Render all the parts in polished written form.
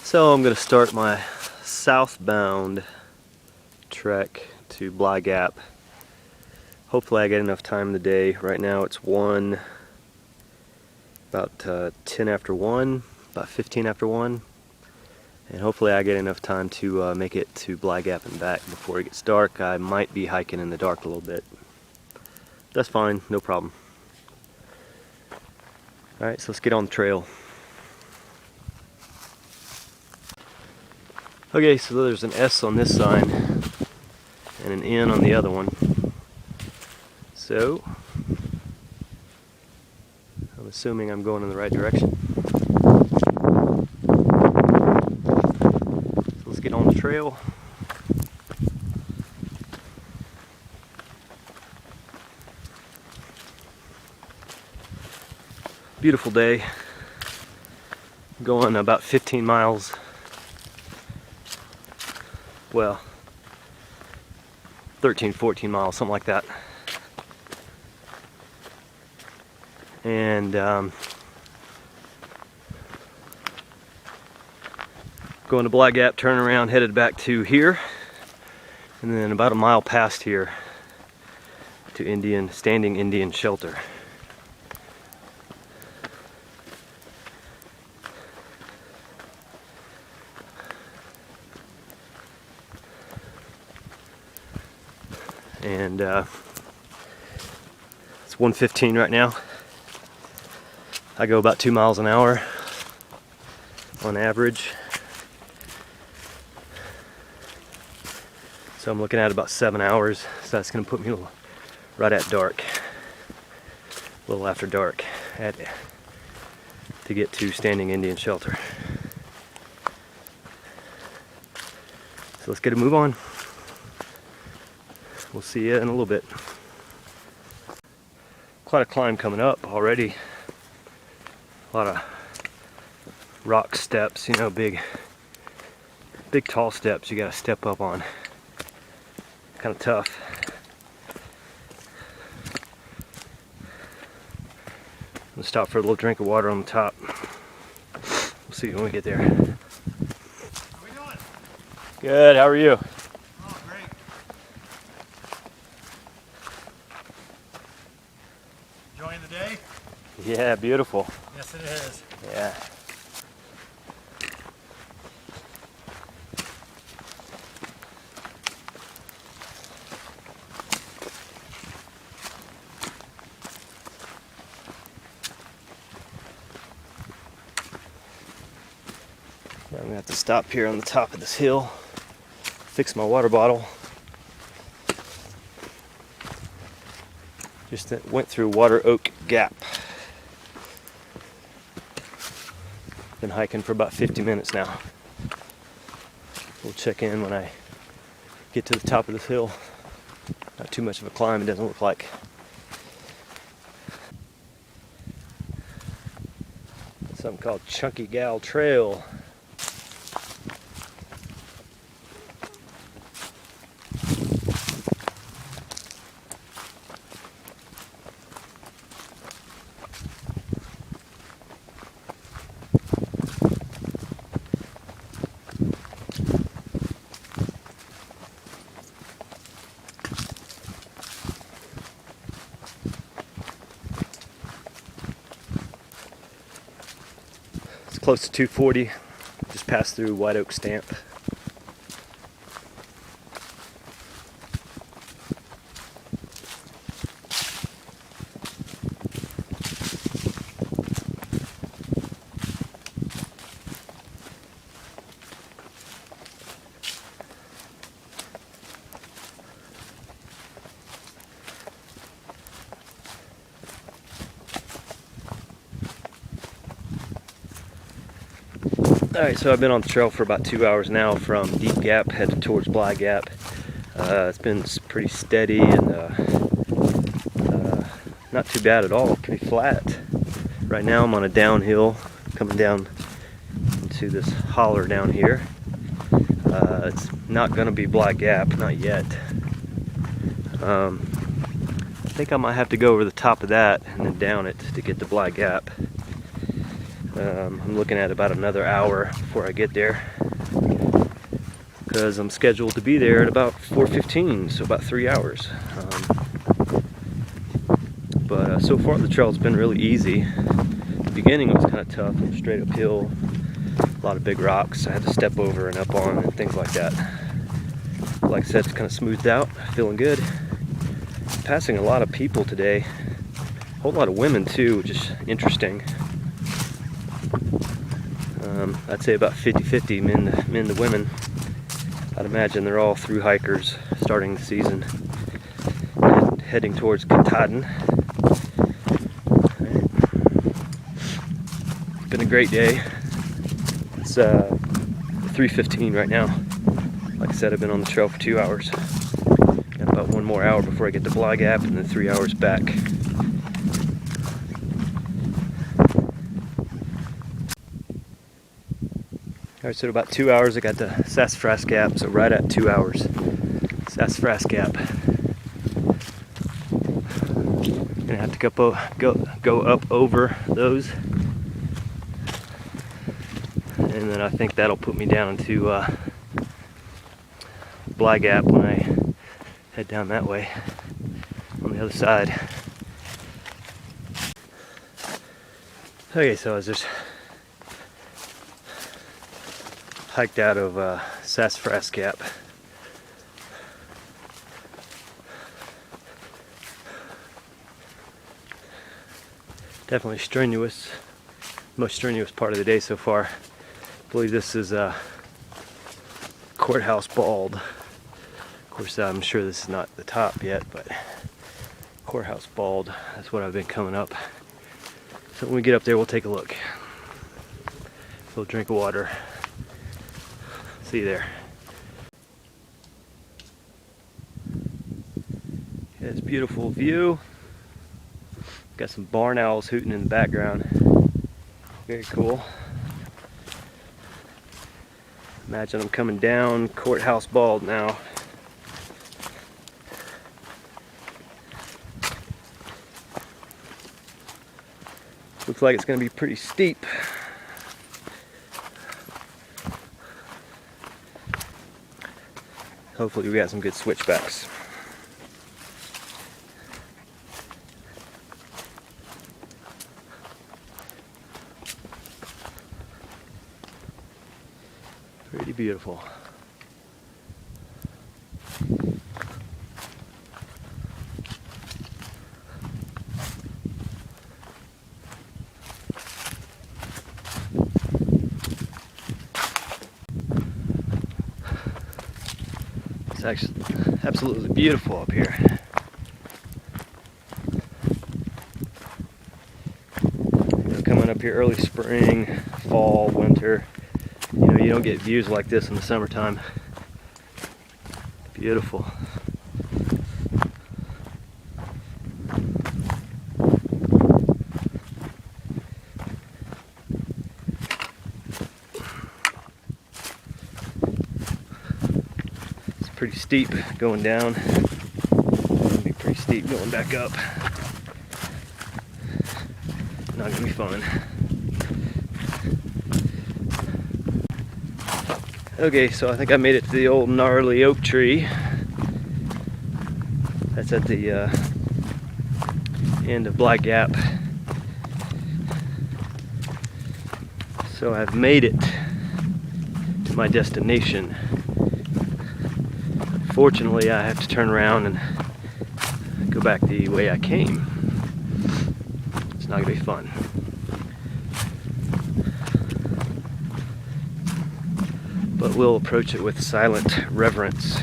So I'm going to start my southbound trek to Bly Gap. Hopefully I get enough time in the day. Right now it's about 10 after 1, about 15 after 1. And hopefully I get enough time to make it to Bly Gap and back before it gets dark. I might be hiking in the dark a little bit. That's fine, no problem. Alright, so let's get on the trail. Okay, so there's an S on this sign and an N on the other one. So I'm assuming I'm going in the right direction. So let's get on the trail. Beautiful day. Going about 15 miles. Well, 13, 14 miles, something like that. And going to Bly Gap, turning around, headed back to here, and then about a mile past here to standing Indian shelter. And it's 1:15 right now. I go about 2 miles an hour on average. So I'm looking at about 7 hours. So that's going to put me right at dark. A little after dark to get to standing Indian shelter. So let's get a move on. We'll see you in a little bit. Quite a climb coming up already. A lot of rock steps, you know, big tall steps you gotta step up on. Kind of tough. We'll stop for a little drink of water on the top. We'll see you when we get there. How we doing? Good, how are you? Oh, great. Enjoying the day? Yeah, beautiful. Yes, it is. Yeah. I'm gonna have to stop here on the top of this hill, fix my water bottle. Just went through Oak Gap. Been hiking for about 50 minutes now. We'll check in when I get to the top of this hill. Not too much of a climb, it doesn't look like. Something called Chunky Gal Trail. Close to 240, just passed through White Oak Stamp. Alright, so I've been on the trail for about 2 hours now from Deep Gap headed towards Bly Gap. It's been pretty steady and not too bad at all, pretty flat. Right now I'm on a downhill coming down into this holler down here. It's not going to be Bly Gap, not yet. I think I might have to go over the top of that and then down it to get to Bly Gap. I'm looking at about another hour before I get there, because I'm scheduled to be there at about 4:15, so about 3 hours. But so far the trail's been really easy. The beginning was kind of tough, straight uphill, a lot of big rocks I had to step over and up on and things like that. Like I said, it's kind of smoothed out, feeling good. Passing a lot of people today, a whole lot of women too, which is interesting. I'd say about 50-50 men to women. I'd imagine they're all through hikers starting the season and heading towards Katahdin. It's been a great day. It's 3:15 right now. Like I said, I've been on the trail for 2 hours. Got about 1 more hour before I get to Bly Gap, and then 3 hours back. Alright, so in about 2 hours I got to Sassafras Gap, so right at 2 hours. Sassafras Gap. Gonna have to go up over those. And then I think that'll put me down to Bly Gap when I head down that way on the other side. Okay, so I was just hiked out of Sassafras Gap. Definitely strenuous, most strenuous part of the day so far. I believe this is Courthouse Bald. Of course, I'm sure this is not the top yet, but Courthouse Bald, that's what I've been coming up. So when we get up there, we'll take a look. A little drink of water. See you there. Yeah, it's a beautiful view. Got some barn owls hooting in the background. Very cool. Imagine I'm coming down Courthouse Bald now. Looks like it's going to be pretty steep. Hopefully we got some good switchbacks. Pretty beautiful. It's actually absolutely beautiful up here. Coming up here early spring, fall, winter, you know, you don't get views like this in the summertime. Beautiful. It's pretty steep going down. It'll be pretty steep going back up. Not gonna be fun. Okay, so I think I made it to the old gnarly oak tree. That's at the end of Bly Gap. So I've made it to my destination. Fortunately, I have to turn around and go back the way I came. It's not gonna be fun. But we'll approach it with silent reverence.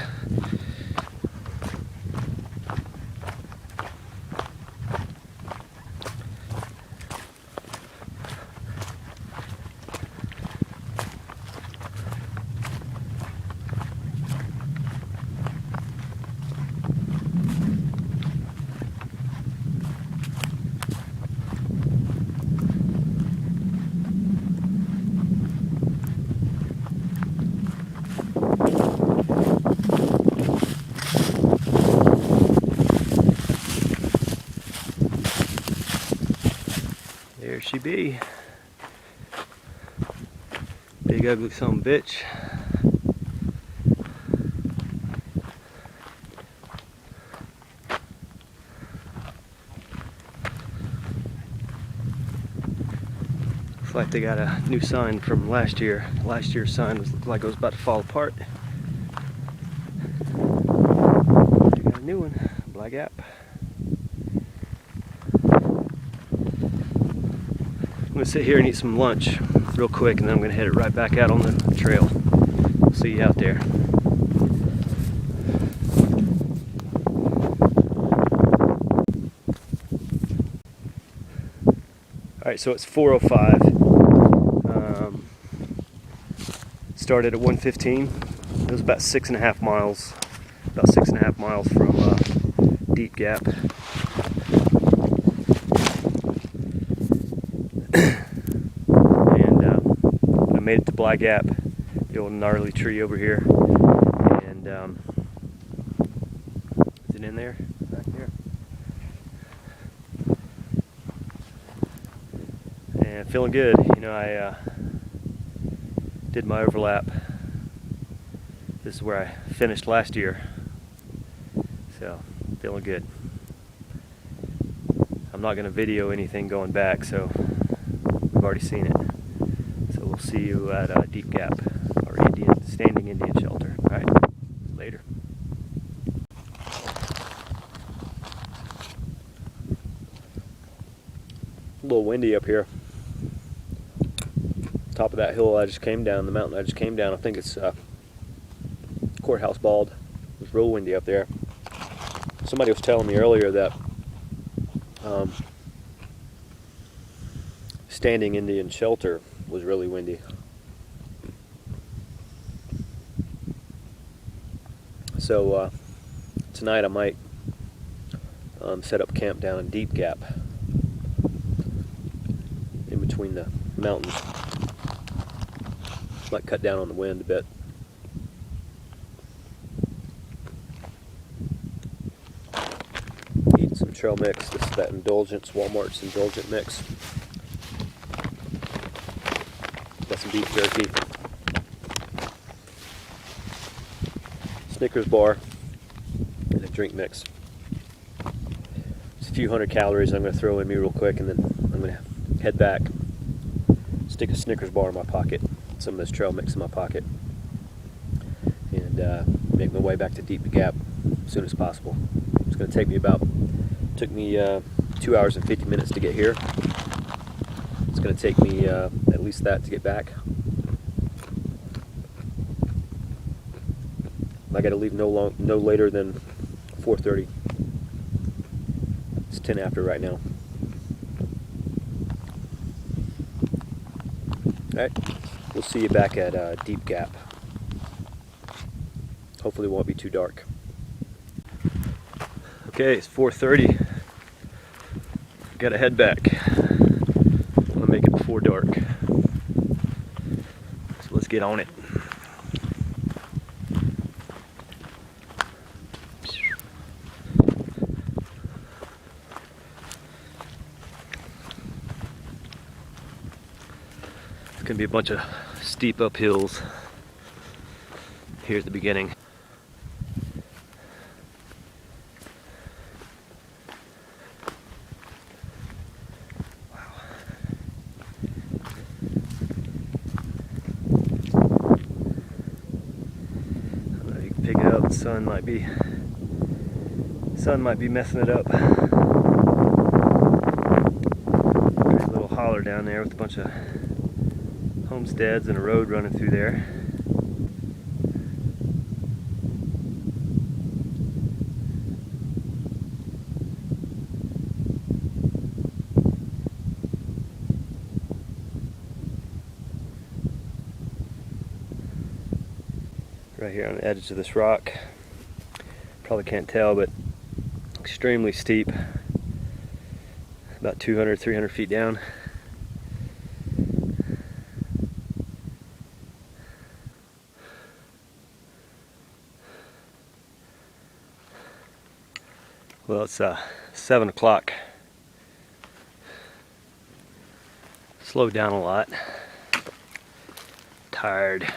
There she be. Big ugly son of a bitch. Looks like they got a new sign from last year. Last year's sign looked like it was about to fall apart. They got a new one, Bly Gap. I'm gonna sit here and eat some lunch real quick, and then I'm gonna head it right back out on the trail. See you out there. Alright, so it's 4:05. Started at 1:15. It was about 6.5 miles. About 6.5 miles from Deep Gap. And I made it to Bly Gap, the old gnarly tree over here. And is it in there? Back there? And feeling good. You know, I did my overlap. This is where I finished last year. So, feeling good. I'm not going to video anything going back, so we've already seen it. So we'll see you at Deep Gap, or standing Indian shelter. Alright, later. A little windy up here. Top of that hill I just came down, the mountain I just came down, I think it's Courthouse Bald. It was real windy up there. Somebody was telling me earlier that standing Indian shelter was really windy. So tonight I might set up camp down in Deep Gap, in between the mountains. Might cut down on the wind a bit. Eating some trail mix. This is that Indulgence, Walmart's Indulgent mix. Got some beef jerky. Snickers bar. And a drink mix. It's a few hundred calories I'm going to throw in me real quick, and then I'm going to head back. Stick a Snickers bar in my pocket. Some of this trail mix in my pocket, and make my way back to Deep Gap as soon as possible. It's going to take me took me 2 hours and 50 minutes to get here. It's going to take me at least that to get back. I got to leave no later than 4:30. It's 10 after right now. All right. We'll see you back at Deep Gap. Hopefully it won't be too dark. Okay, it's 4:30. Gotta head back. I'm gonna make it before dark. So let's get on it. It's gonna be a bunch of steep uphills here at the beginning. Wow. I don't know if you can pick it up. The sun might be messing it up. There's a little holler down there with a bunch of homesteads and a road running through there. Right here on the edge of this rock. Probably can't tell, but extremely steep. About 200, 300 feet down. Well, it's 7 o'clock. Slowed down a lot. tired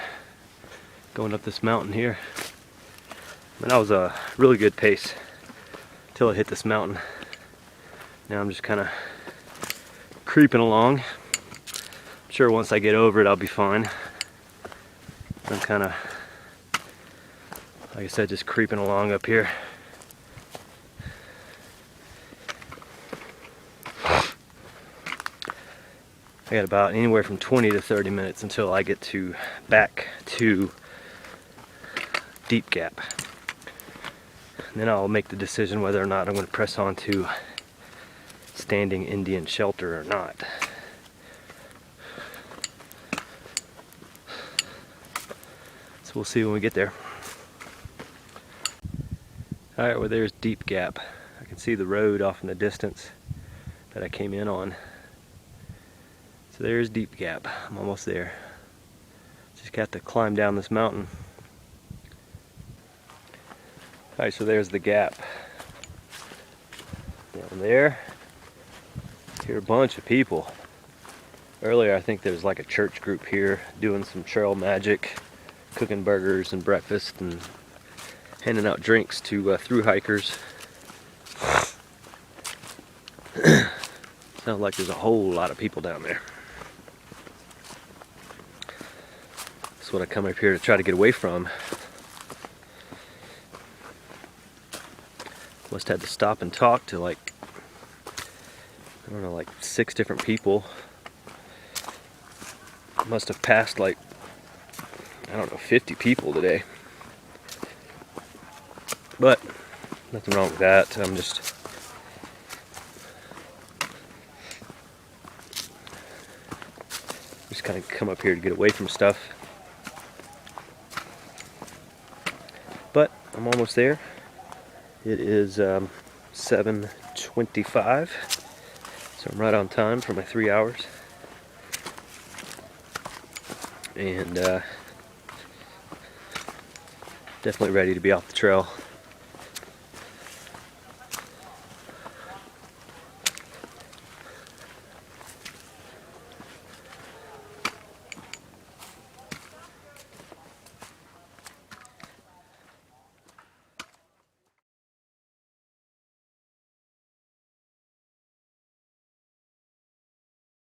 going up this mountain here. And that was a really good pace till I hit this mountain. Now I'm just kind of creeping along. I'm sure once I get over it I'll be fine. I'm kind of, like I said, just creeping along up here. I got about anywhere from 20 to 30 minutes until I get back to Deep Gap. And then I'll make the decision whether or not I'm going to press on to Standing Indian Shelter or not. So we'll see when we get there. Alright, well there's Deep Gap. I can see the road off in the distance that I came in on. So there's Deep Gap. I'm almost there. Just got to climb down this mountain. Alright, so there's the gap. Down there. Here are a bunch of people. Earlier I think there was like a church group here doing some trail magic, cooking burgers and breakfast and handing out drinks to through hikers. Sounds like there's a whole lot of people down there. That's what I come up here to try to get away from. Must have to stop and talk to like, I don't know, like 6 different people. Must have passed like, I don't know, 50 people today. But nothing wrong with that. I'm just kind of come up here to get away from stuff. But I'm almost there. It is 7:25, so I'm right on time for my 3 hours. And definitely ready to be off the trail.